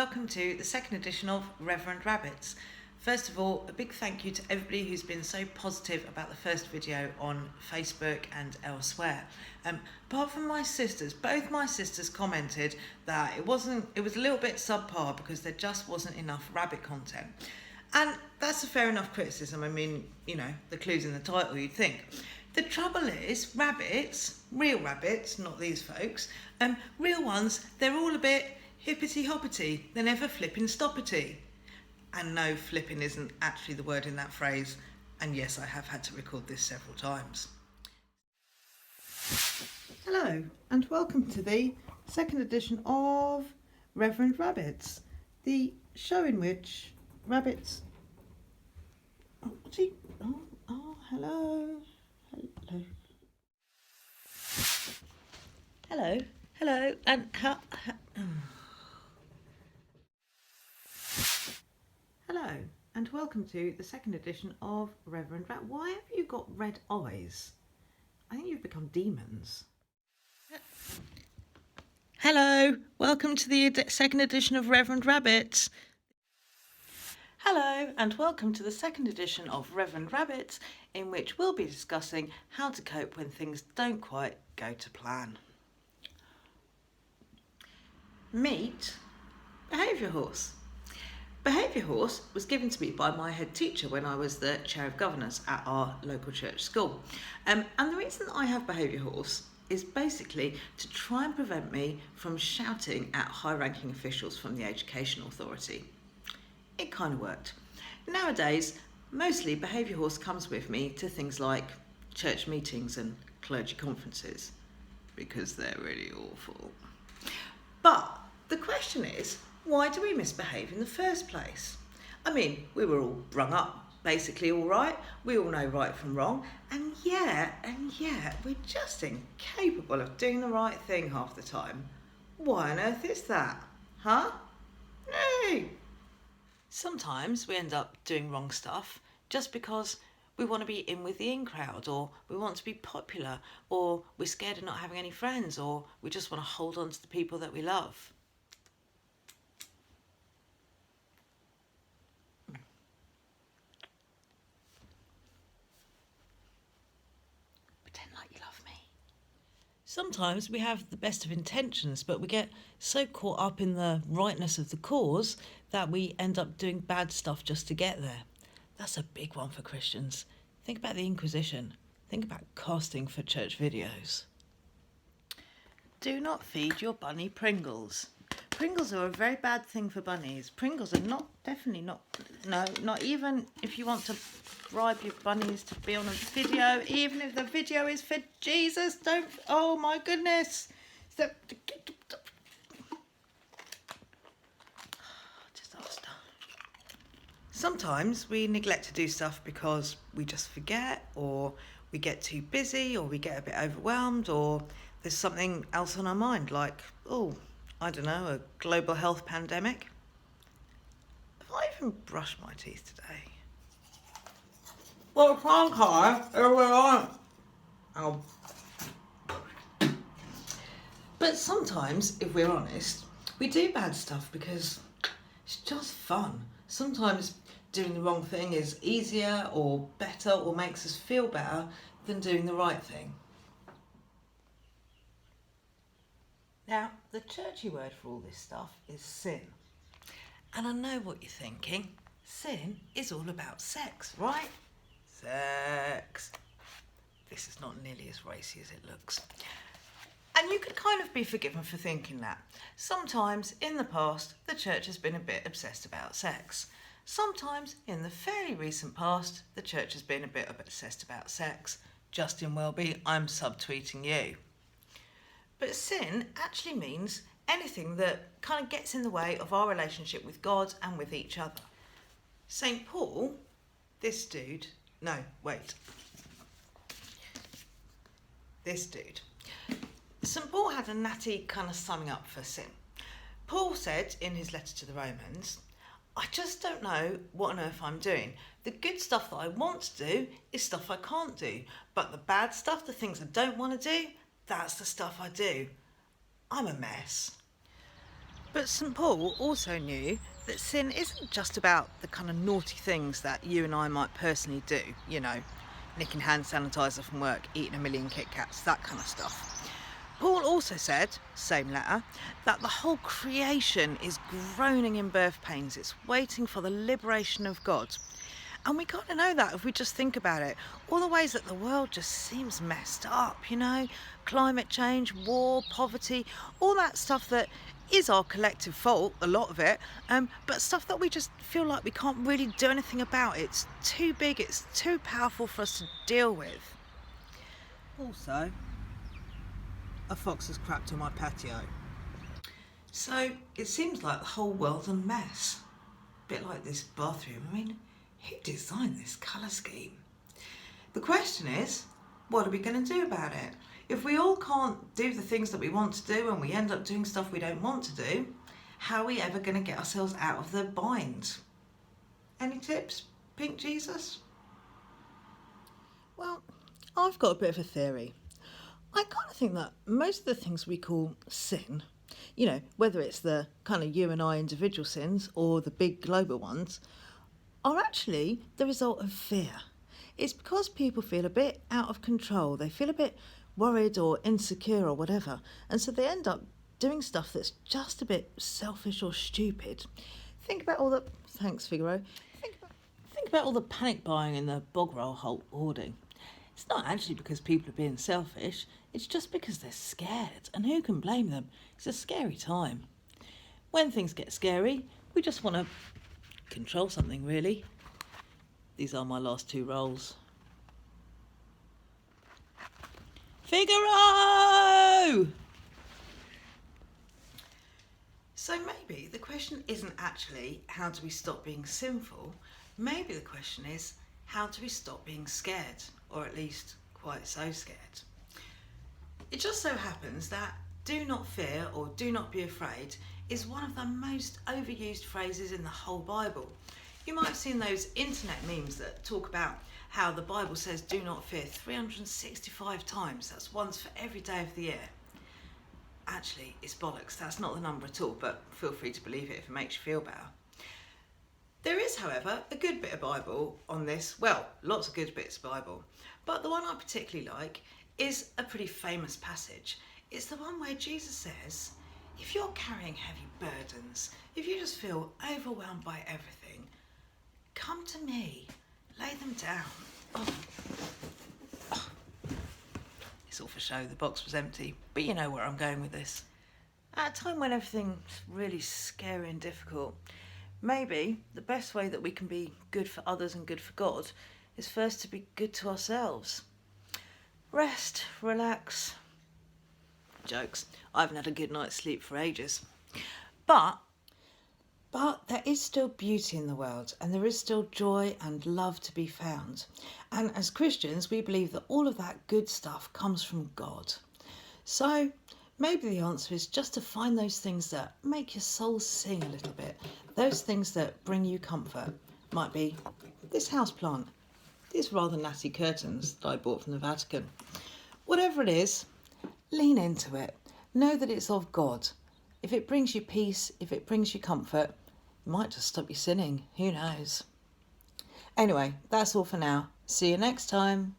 welcome to the second edition of Reverend Rabbits. First of all, a big thank you to everybody who's been so positive about the first video on Facebook and elsewhere. Apart from my sisters, both my sisters commented that it was a little bit subpar because there just wasn't enough rabbit content. And that's a fair enough criticism. I mean, you know, the clue's in the title, you'd think. The trouble is, rabbits, real rabbits, not these folks, real ones, they're all a bit hippity-hoppity, they're never flipping stoppity. And no, flipping isn't actually the word in that phrase, and yes, I have had to record this several times. Hello, and welcome to the second edition of Reverend Rabbits, the show in which rabbits... Hello. Hello, and Hello, and welcome to the second edition of Reverend Rat. Why have you got red eyes? I think you've become demons. Hello, welcome to the second edition of Reverend Rabbits. Hello, and welcome to the second edition of Reverend Rabbits, in which we'll be discussing how to cope when things don't quite go to plan. Meet Behaviour Horse. Behaviour Horse was given to me by my head teacher when I was the chair of governance at our local church school. And the reason I have Behaviour Horse is basically to try and prevent me from shouting at high-ranking officials from the Education Authority. It kind of worked. Nowadays, mostly Behaviour Horse comes with me to things like church meetings and clergy conferences, because they're really awful. But the question is, why do we misbehave in the first place? I mean, we were all brung up, basically all right. We all know right from wrong. And yet, we're just incapable of doing the right thing half the time. Why on earth is that? Huh? No. Sometimes we end up doing wrong stuff just because we want to be in with the in crowd, or we want to be popular, or we're scared of not having any friends, or we just want to hold on to the people that we love. Pretend like you love me. Sometimes we have the best of intentions, but we get so caught up in the rightness of the cause that we end up doing bad stuff just to get there. That's a big one for Christians. Think about the Inquisition. Think about casting for church videos. Do not feed your bunny Pringles. Pringles are a very bad thing for bunnies. Pringles are not even if you want to bribe your bunnies to be on a video, even if the video is for Jesus, don't, oh my goodness. Disaster. Sometimes we neglect to do stuff because we just forget, or we get too busy, or we get a bit overwhelmed, or there's something else on our mind, like, I don't know, a global health pandemic. Have I even brushed my teeth today? Well, But sometimes, if we're honest, we do bad stuff because it's just fun. Sometimes doing the wrong thing is easier or better or makes us feel better than doing the right thing. Now, the churchy word for all this stuff is sin. And I know what you're thinking. Sin is all about sex, right? Sex. This is not nearly as racy as it looks. And you could kind of be forgiven for thinking that. Sometimes in the past, the church has been a bit obsessed about sex. Sometimes in the fairly recent past, the church has been a bit obsessed about sex. Justin Welby, I'm subtweeting you. But sin actually means anything that kind of gets in the way of our relationship with God and with each other. St. Paul, this dude. St. Paul had a natty kind of summing up for sin. Paul said in his letter to the Romans, I just don't know what on earth I'm doing. The good stuff that I want to do is stuff I can't do. But the bad stuff, the things I don't want to do, that's the stuff I do. I'm a mess. But St Paul also knew that sin isn't just about the kind of naughty things that you and I might personally do, you know, nicking hand sanitizer from work, eating a million Kit Kats, that kind of stuff. Paul also said, same letter, that the whole creation is groaning in birth pains. It's waiting for the liberation of God. And we kind of know that if we just think about it. All the ways that the world just seems messed up, you know, climate change, war, poverty, all that stuff that is our collective fault, a lot of it, but stuff that we just feel like we can't really do anything about. It's too big, it's too powerful for us to deal with. Also, a fox has crapped on my patio. So it seems like the whole world's a mess. A bit like this bathroom. I mean, who designed this colour scheme? The question is, what are we going to do about it? If we all can't do the things that we want to do and we end up doing stuff we don't want to do, how are we ever going to get ourselves out of the bind? Any tips, Pink Jesus? Well, I've got a bit of a theory. I kind of think that most of the things we call sin, you know, whether it's the kind of you and I individual sins or the big global ones, are actually the result of fear. It's because people feel a bit out of control. They feel a bit worried or insecure or whatever. And so they end up doing stuff that's just a bit selfish or stupid. Think about all the... Thanks, Figaro. Think about all the panic buying and the bog roll hoarding. It's not actually because people are being selfish. It's just because they're scared. And who can blame them? It's a scary time. When things get scary, we just want to control something, really. These are my last two rolls. Figaro! So maybe the question isn't actually how do we stop being sinful. Maybe the question is how do we stop being scared, or at least quite so scared. It just so happens that do not fear or do not be afraid is one of the most overused phrases in the whole Bible. You might have seen those internet memes that talk about how the Bible says do not fear 365 times. That's once for every day of the year. Actually, it's bollocks. That's not the number at all, but feel free to believe it if it makes you feel better. There is, however, a good bit of Bible on this. Well, lots of good bits of Bible. But the one I particularly like is a pretty famous passage. It's the one where Jesus says, if you're carrying heavy burdens, if you just feel overwhelmed by everything, come to me, lay them down. Oh. It's all for show, the box was empty, but you know where I'm going with this. At a time when everything's really scary and difficult, maybe the best way that we can be good for others and good for God is first to be good to ourselves. Rest, relax. Jokes. I haven't had a good night's sleep for ages. But there is still beauty in the world, and there is still joy and love to be found. And as Christians, we believe that all of that good stuff comes from God. So maybe the answer is just to find those things that make your soul sing a little bit. Those things that bring you comfort. Might be this houseplant, these rather natty curtains that I bought from the Vatican. Whatever it is, lean into it. Know that it's of God. If it brings you peace, if it brings you comfort, it might just stop you sinning. Who knows? Anyway, that's all for now. See you next time.